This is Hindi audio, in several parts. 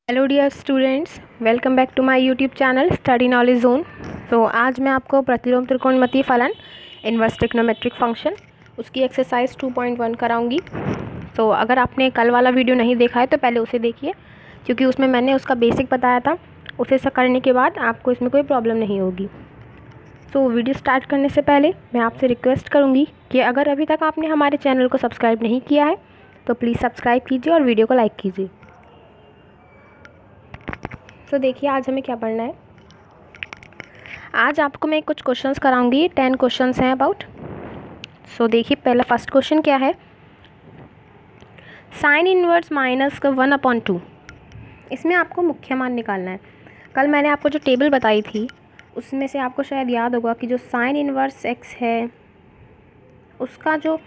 Hello dear students, welcome back to my YouTube channel Study Knowledge Zone. तो आज मैं आपको प्रतिलोम त्रिकोणमितीय फलन इनवर्स ट्रिग्नोमेट्रिक फंक्शन उसकी एक्सरसाइज 2.1 कराऊंगी। तो अगर आपने कल वाला वीडियो नहीं देखा है तो पहले उसे देखिए, क्योंकि उसमें मैंने उसका बेसिक बताया था। उसे करने के बाद आपको इसमें कोई प्रॉब्लम नहीं होगी। तो वीडियो स्टार्ट करने से पहले मैं आपसे रिक्वेस्ट करूँगी कि अगर अभी तक आपने हमारे चैनल को सब्सक्राइब नहीं किया है तो प्लीज़ सब्सक्राइब कीजिए और वीडियो को लाइक कीजिए। तो देखिए आज हमें क्या पढ़ना है। आज आपको मैं कुछ क्वेश्चंस कराऊंगी। 10 क्वेश्चंस हैं अबाउट। सो देखिए पहला फर्स्ट क्वेश्चन क्या है। साइन इनवर्स माइनस का 1/2। इसमें आपको मुख्य मान निकालना है। कल मैंने आपको जो टेबल बताई थी उसमें से आपको शायद याद होगा कि जो साइन इनवर्स एक्स है उसका जो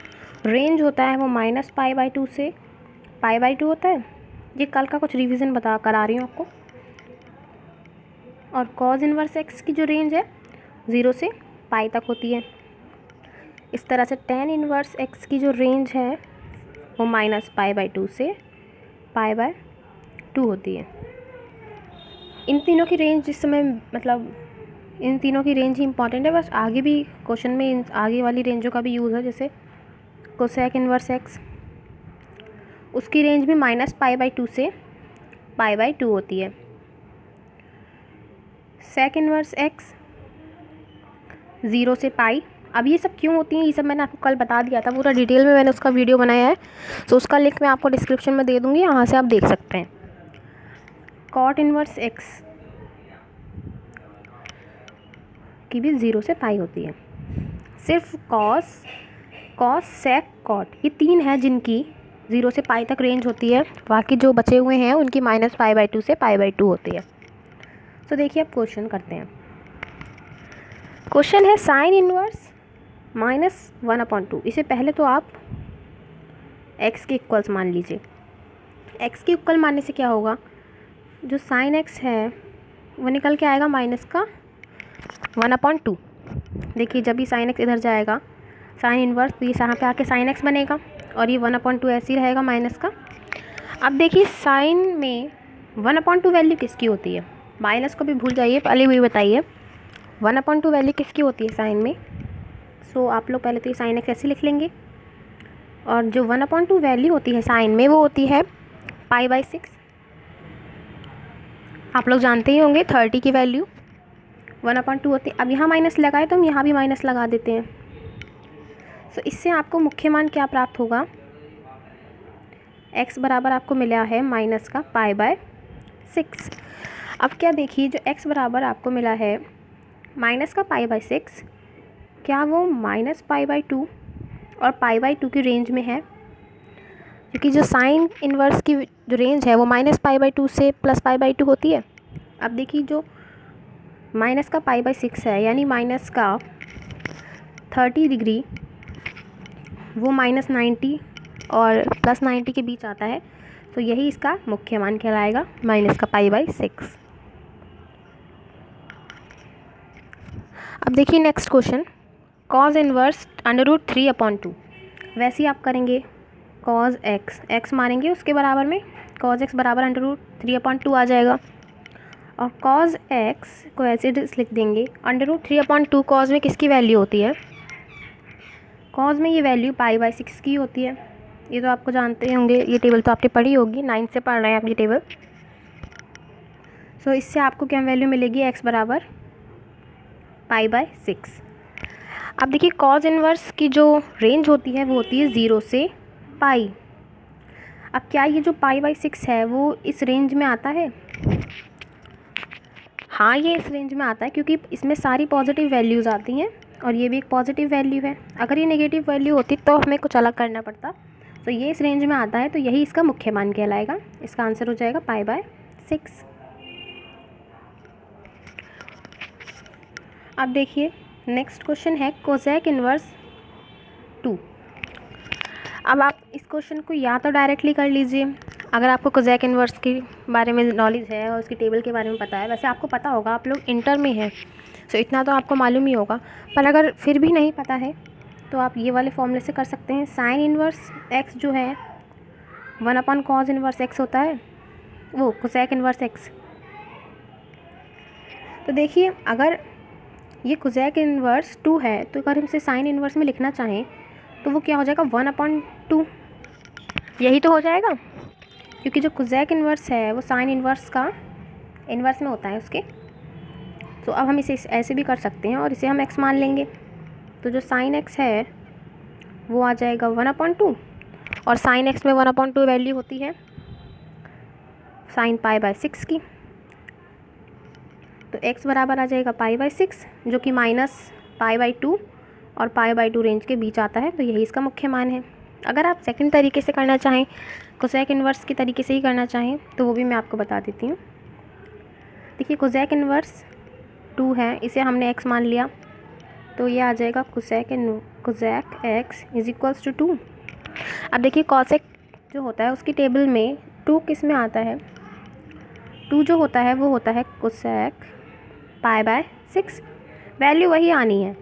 रेंज होता है वो -π/2 से π/2 होता है। ये कल का कुछ रिवीजन करा रही हूँ आपको। और कॉज इनवर्स एक्स की जो रेंज है 0 से पाई तक होती है। इस तरह से टेन इनवर्स एक्स की जो रेंज है वो -π/2 से π/2 होती है। इन तीनों की रेंज जिस समय इन तीनों की रेंज ही इंपॉर्टेंट है। बस आगे भी क्वेश्चन में इन आगे वाली रेंजों का भी यूज़ है। जैसे कोसेक इनवर्स एक्स, उसकी रेंज भी -π/2 से π/2 होती है। सेक इनवर्स एक्स 0 से पाई। अब ये सब क्यों होती हैं ये सब मैंने आपको कल बता दिया था, पूरा डिटेल में मैंने उसका वीडियो बनाया है। तो उसका लिंक मैं आपको डिस्क्रिप्शन में दे दूँगी, यहाँ से आप देख सकते हैं। कॉट इनवर्स एक्स की भी 0 से पाई होती है। सिर्फ कॉस सेक कॉट ये तीन है जिनकी 0 से पाई तक रेंज होती है। बाकी जो बचे हुए हैं उनकी -π/2 से π/2 होती है। तो देखिए अब क्वेश्चन करते हैं। क्वेश्चन है साइन इनवर्स -1/2। इसे पहले तो आप x के इक्वल्स मान लीजिए। x के इक्वल मानने से क्या होगा, जो साइन x है वो निकल के आएगा माइनस का 1/2। देखिए जब भी साइन x इधर जाएगा साइन इनवर्स, तो ये यहाँ पे आके साइन x बनेगा और ये 1/2 ऐसे ही रहेगा माइनस का। अब देखिए साइन में 1/2 वैल्यू किसकी होती है, माइनस को भी भूल जाइए, पहले वही बताइए 1/2 वैल्यू किसकी होती है साइन में। सो आप लोग पहले तो ये साइन एक्स ऐसे लिख लेंगे। और जो 1/2 वैल्यू होती है साइन में वो होती है π/6। आप लोग जानते ही होंगे 30 की वैल्यू 1/2 होती है। अब यहाँ माइनस लगाए तो हम यहाँ भी माइनस लगा देते हैं। सो इससे आपको मुख्य मान क्या प्राप्त होगा, x बराबर आपको मिला है माइनस का π/6। अब क्या देखिए जो x बराबर आपको मिला है माइनस का π/6, क्या वो -π/2 और π/2 की रेंज में है। क्योंकि जो साइन इनवर्स की जो रेंज है वो -π/2 से +π/2 होती है। अब देखिए जो माइनस का π/6 है यानी माइनस का 30 डिग्री वो -90 और +90 के बीच आता है। तो यही इसका मुख्य मान कहलाएगा माइनस का π/6। अब देखिए नेक्स्ट क्वेश्चन, कॉज इनवर्स √3/2। वैसे ही आप करेंगे कॉज एक्स मानेंगे उसके बराबर में कॉज एक्स बराबर √3/2 आ जाएगा। और कॉज एक्स को ऐसे लिख देंगे √3/2। कॉज में किसकी वैल्यू होती है, कॉज में ये वैल्यू π/6 की होती है। ये तो आपको जानते होंगे, ये टेबल तो आपने पढ़ी होगी, 9 से पढ़ रहे हैं आप ये टेबल। सो इससे आपको क्या वैल्यू मिलेगी, एक्स बराबर π/6। अब देखिए कॉज इनवर्स की जो रेंज होती है वो होती है 0 से पाई। अब क्या ये जो π/6 है वो इस रेंज में आता है, हाँ ये इस रेंज में आता है क्योंकि इसमें सारी पॉजिटिव वैल्यूज़ आती हैं और ये भी एक पॉजिटिव वैल्यू है। अगर ये नेगेटिव वैल्यू होती तो हमें कुछ अलग करना पड़ता। तो ये इस रेंज में आता है तो यही इसका मुख्य मान कहलाएगा। इसका आंसर हो जाएगा π/6। अब देखिए नेक्स्ट क्वेश्चन है कोसेक इनवर्स 2। अब आप इस क्वेश्चन को या तो डायरेक्टली कर लीजिए अगर आपको कोसेक इनवर्स के बारे में नॉलेज है और उसकी टेबल के बारे में पता है। वैसे आपको पता होगा, आप लोग इंटर में हैं तो इतना तो आपको मालूम ही होगा। पर अगर फिर भी नहीं पता है तो आप ये वाले फॉर्मूले से कर सकते हैं। साइन इनवर्स एक्स जो है 1/cos इनवर्स एक्स होता है वो कोसेक इन्वर्स एक्स। तो देखिए अगर ये कोसेक इन्वर्स 2 है तो अगर हम इसे साइन इन्वर्स में लिखना चाहें तो वो क्या हो जाएगा 1/2, यही तो हो जाएगा, क्योंकि जो कोसेक इन्वर्स है वो साइन इन्वर्स का इन्वर्स में होता है उसके। तो अब हम इसे ऐसे भी कर सकते हैं और इसे हम x मान लेंगे। तो जो साइन x है वो आ जाएगा 1/2 और साइन x में 1/2 वैल्यू होती है साइन π/6 की। तो x बराबर आ जाएगा π/6 जो कि -π/2 और π/2 रेंज के बीच आता है। तो यही इसका मुख्य मान है। अगर आप सेकंड तरीके से करना चाहें, कोसेक इन्वर्स के तरीके से ही करना चाहें, तो वो भी मैं आपको बता देती हूँ। देखिए कोसेक इन्वर्स 2 है, इसे हमने x मान लिया, तो ये आ जाएगा cosec x is equals to 2। अब देखिए कॉसेक जो होता है उसकी टेबल में 2 किस में आता है, 2 जो होता है वो होता है कोसेक π/6, वैल्यू वही आनी है।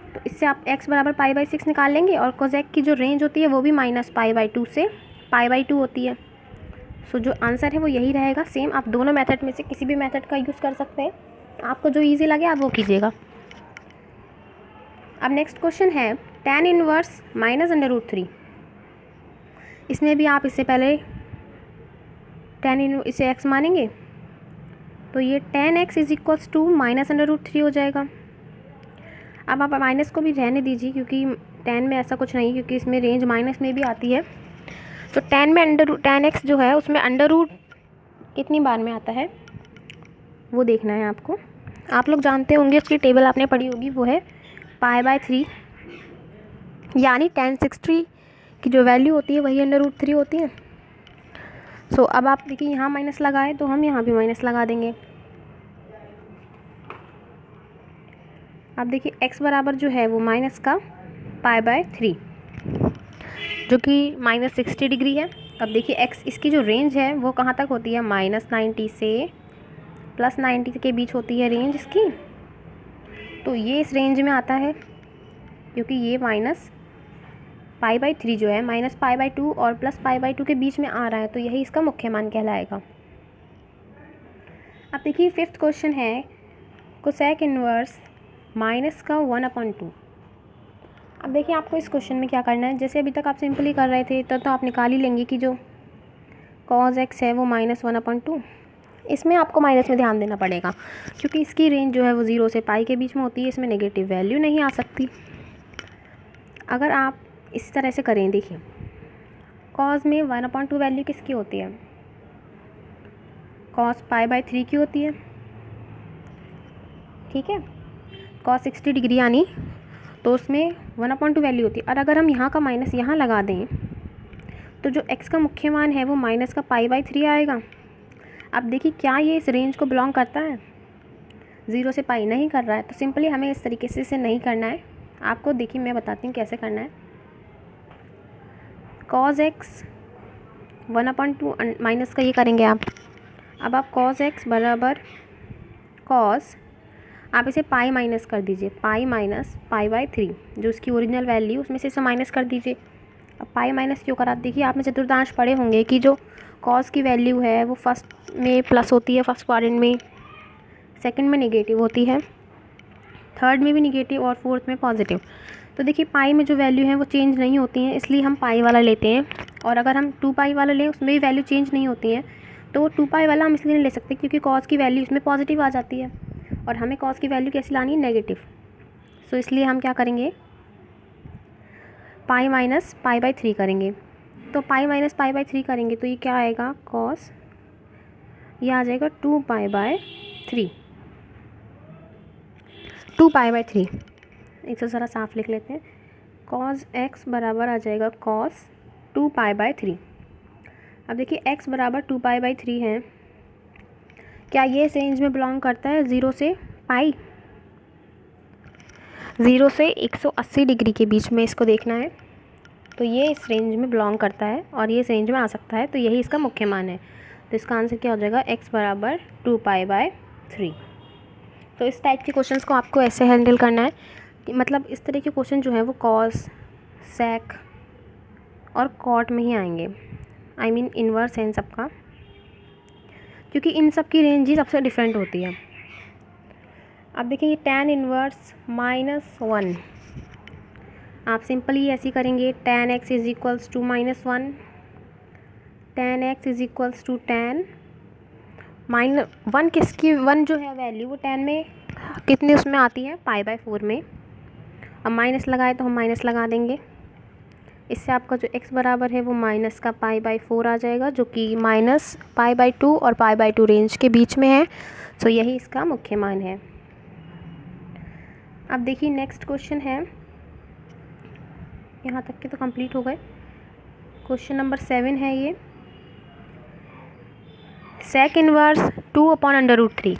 तो इससे आप x बराबर π/6 निकाल लेंगे और कोसेक की जो रेंज होती है वो भी -π/2 से π/2 होती है। सो जो आंसर है वो यही रहेगा। सेम आप दोनों मेथड में से किसी भी मेथड का यूज़ कर सकते हैं, आपको जो ईजी लगे आप वो कीजिएगा। अब नेक्स्ट क्वेश्चन है tan इनवर्स -√3। इसमें भी आप इससे पहले इसे x मानेंगे तो ये tan x is equals to -√3 हो जाएगा। अब आप माइनस को भी रहने दीजिए क्योंकि tan में ऐसा कुछ नहीं, क्योंकि इसमें रेंज माइनस में भी आती है। तो tan x जो है उसमें अंडर रूट कितनी बार में आता है वो देखना है आपको। आप लोग जानते होंगे, उसकी टेबल आपने पढ़ी होगी, वो है π/3, यानी tan 60 की जो वैल्यू होती है वही √3 होती है। सो अब आप देखिए यहाँ माइनस लगाए तो हम यहाँ भी माइनस लगा देंगे। अब देखिए x बराबर जो है वो माइनस का π/3 जो कि -60 डिग्री है। अब देखिए x इसकी जो रेंज है वो कहाँ तक होती है, -90 से +90 के बीच होती है रेंज इसकी। तो ये इस रेंज में आता है क्योंकि ये -π/3 जो है -π/2 और +π/2 के बीच में आ रहा है, तो यही इसका मुख्य मान कहलाएगा। अब देखिए फिफ्थ क्वेश्चन है कोसेक इन्वर्स -1/2। अब देखिए आपको इस क्वेश्चन में क्या करना है, जैसे अभी तक आप सिंपली कर रहे थे तो आप निकाल ही लेंगे कि जो cos x है वो -1/2। इसमें आपको माइनस में ध्यान देना पड़ेगा क्योंकि इसकी रेंज जो है वो 0 से पाई के बीच में होती है, इसमें नेगेटिव वैल्यू नहीं आ सकती। अगर आप इस तरह से करें, देखिए cos में 1/2 वैल्यू किसकी होती है, cos π/3 की होती है, ठीक है। cos 60 डिग्री यानी तो उसमें 1/2 वैल्यू होती है। और अगर हम यहाँ का माइनस यहाँ लगा दें तो जो x का मुख्य मान है वो माइनस का π/3 आएगा। अब देखिए क्या ये इस रेंज को बिलोंग करता है, 0 से पाई नहीं कर रहा है, तो सिंपली हमें इस तरीके से इसे नहीं करना है। आपको देखिए मैं बताती हूँ कैसे करना है। cos x 1/2 माइनस का ये करेंगे आप। अब आप cos x बराबर cos, आप इसे पाई माइनस कर दीजिए, पाई माइनस π/3 जो इसकी ओरिजिनल वैल्यू उसमें से इसे माइनस कर दीजिए। अब पाई माइनस क्यों करा, देखिए आपने चतुर्थांश पढ़े होंगे कि जो cos की वैल्यू है वो फर्स्ट में प्लस होती है, फर्स्ट क्वाड्रेंट में, सेकंड में नेगेटिव होती है, थर्ड में भी नेगेटिव और फोर्थ में पॉजिटिव। तो देखिए पाई में जो वैल्यू है वो चेंज नहीं होती हैं, इसलिए हम पाई वाला लेते हैं। और अगर हम 2 पाई वाला लें उसमें भी वैल्यू चेंज नहीं होती है, तो 2 पाई वाला हम इसलिए नहीं ले सकते क्योंकि cos की वैल्यू इसमें पॉजिटिव आ जाती है और हमें cos की वैल्यू कैसी लानी है, नेगेटिव। सो इसलिए हम क्या करेंगे, पाई माइनस π/3 करेंगे। तो पाई माइनस π/3 करेंगे तो ये क्या आएगा, cos, ये आ जाएगा 2π/3, 2π/3। इसे ज़रा साफ लिख लेते हैं। cos x बराबर आ जाएगा cos 2π/3। अब देखिए x बराबर 2π/3 है, क्या ये इस रेंज में बिलोंग करता है 0 से पाई, 0 से 180 डिग्री के बीच में इसको देखना है। तो ये इस रेंज में बिलोंग करता है और ये इस रेंज में आ सकता है, तो यही इसका मुख्य मान है। तो इसका आंसर क्या हो जाएगा, x बराबर 2π/3। तो इस टाइप के क्वेश्चंस को आपको ऐसे हैंडल करना है कि मतलब इस तरह के क्वेश्चन जो है वो cos, sec और cot में ही आएंगे, आई मीन इन्वर्स है इन सबका। क्योंकि इन सब की रेंज ही सबसे डिफरेंट होती है। अब देखिए tan इनवर्स -1, आप सिंपली ऐसी करेंगे tan x is equals to -1, tan x is equals to tan -1, किसकी 1 जो है वैल्यू वो tan में कितनी उसमें आती है π/4 में। अब माइनस लगाए तो हम माइनस लगा देंगे, इससे आपका जो x बराबर है वो माइनस का π/4 आ जाएगा, जो कि -π/2 और π/2 रेंज के बीच में है। तो यही इसका मुख्य मान है। अब देखिए नेक्स्ट क्वेश्चन है, यहाँ तक के तो कंप्लीट हो गए। क्वेश्चन नंबर 7 है ये, sec इनवर्स 2/√3।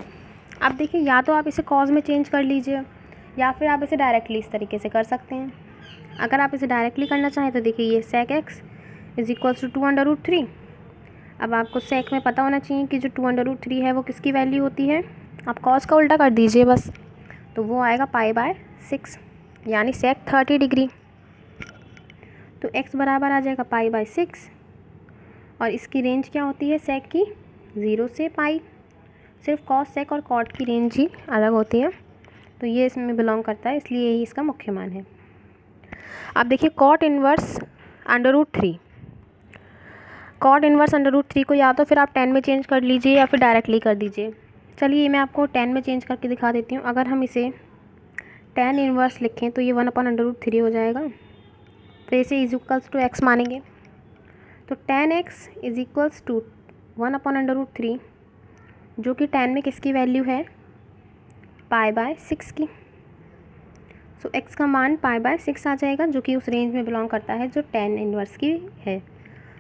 अब देखिए या तो आप इसे कॉज में चेंज कर लीजिए या फिर आप इसे डायरेक्टली इस तरीके से कर सकते हैं। अगर आप इसे डायरेक्टली करना चाहें तो देखिए ये sec x is equals to 2/√3। अब आपको sec में पता होना चाहिए कि जो 2/√3 है वो किसकी वैल्यू होती है। आप cos का उल्टा कर दीजिए बस, तो वो आएगा π/6 यानी sec 30 डिग्री। तो x बराबर आ जाएगा π/6 और इसकी रेंज क्या होती है sec की 0 से पाई। सिर्फ cos sec और cot की रेंज ही अलग होती है, तो ये इसमें बिलोंग करता है, इसलिए यही इसका मुख्य मान है। अब देखिए cot इनवर्स √3, cot इनवर्स √3 को या तो फिर आप 10 में चेंज कर लीजिए या फिर डायरेक्टली कर दीजिए। चलिए मैं आपको 10 में चेंज करके दिखा देती हूँ। अगर हम इसे tan इनवर्स लिखें तो ये 1/√3 हो जाएगा, तो इसे इज इक्वल्स टू x मानेंगे, तो tan x is equals to 1/√3, जो कि tan में किसकी वैल्यू है π/6 की। सो x का मान π/6 आ जाएगा, जो कि उस रेंज में बिलोंग करता है जो tan इनवर्स की है।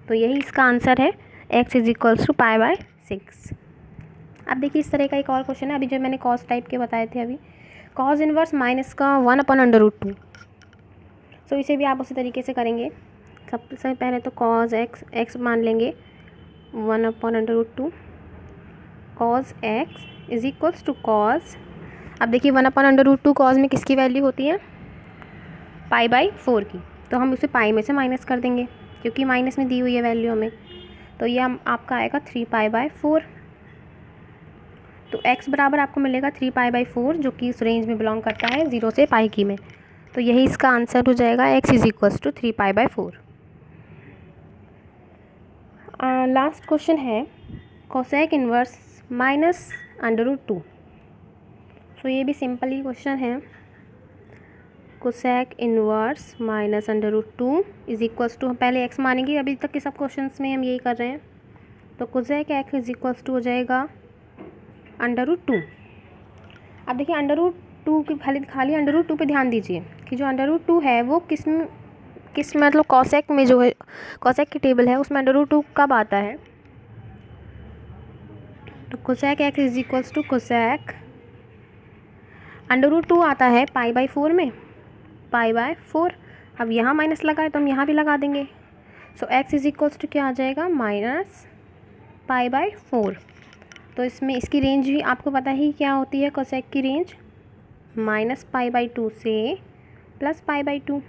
तो यही इसका आंसर है, x इज इक्वल्स टू π/6। अब देखिए इस तरह का एक और क्वेश्चन है, अभी जो मैंने कॉस टाइप के बताए थे अभी, कॉस इनवर्स माइनस का 1/√2। सो इसे भी आप उसी तरीके से करेंगे। सबसे पहले तो कॉस x मान लेंगे 1/√2, cos x is equals to cos. अब देखिए 1/√2 कॉस में किसकी वैल्यू होती है π/4 की, तो हम उसे पाई में से माइनस कर देंगे क्योंकि माइनस में दी हुई है वैल्यू हमें, तो ये आपका आएगा 3π/4। तो x बराबर आपको मिलेगा 3π/4, जो कि इस रेंज में बिलोंग करता है 0 से पाई की में। तो यही इसका आंसर हो जाएगा, x is equals to 3π/4। Last question है कोसेक इनवर्स -√2। सो ये भी सिंपल ही क्वेश्चन है, cosec inverse -√2 is equals to, पहले x मानेंगे, अभी तक के सब क्वेश्चंस में हम यही कर रहे हैं। तो cosec x is equals to हो जाएगा √2। अब देखिए √2 की खाली √2 पे ध्यान दीजिए कि जो √2 है वो किस मतलब कोसेक में जो है, कोसेक की टेबल है उसमें √2 कब आता है। तो cosec x is equals to cosec √2 आता है π/4 में, π/4। अब यहाँ माइनस लगा है तो हम यहाँ भी लगा देंगे। सो x इज इक्वल्स टू क्या आ जाएगा -π/4। तो इसमें इसकी रेंज भी आपको पता ही क्या होती है, कोसेक की रेंज -π/2 से +π/2।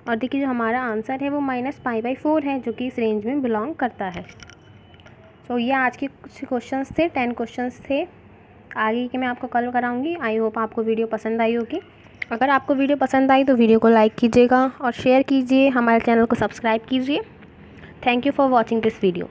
और देखिए जो हमारा आंसर है वो -π/4 है, जो कि इस रेंज में बिलोंग करता है। सो ये आज के कुछ क्वेश्चंस थे, 10 क्वेश्चंस थे। आगे के मैं आपको कल कराऊंगी। आई होप आपको वीडियो पसंद आई होगी। अगर आपको वीडियो पसंद आई तो वीडियो को लाइक कीजिएगा और शेयर कीजिए, हमारे चैनल को सब्सक्राइब कीजिए। Thank you for watching this video.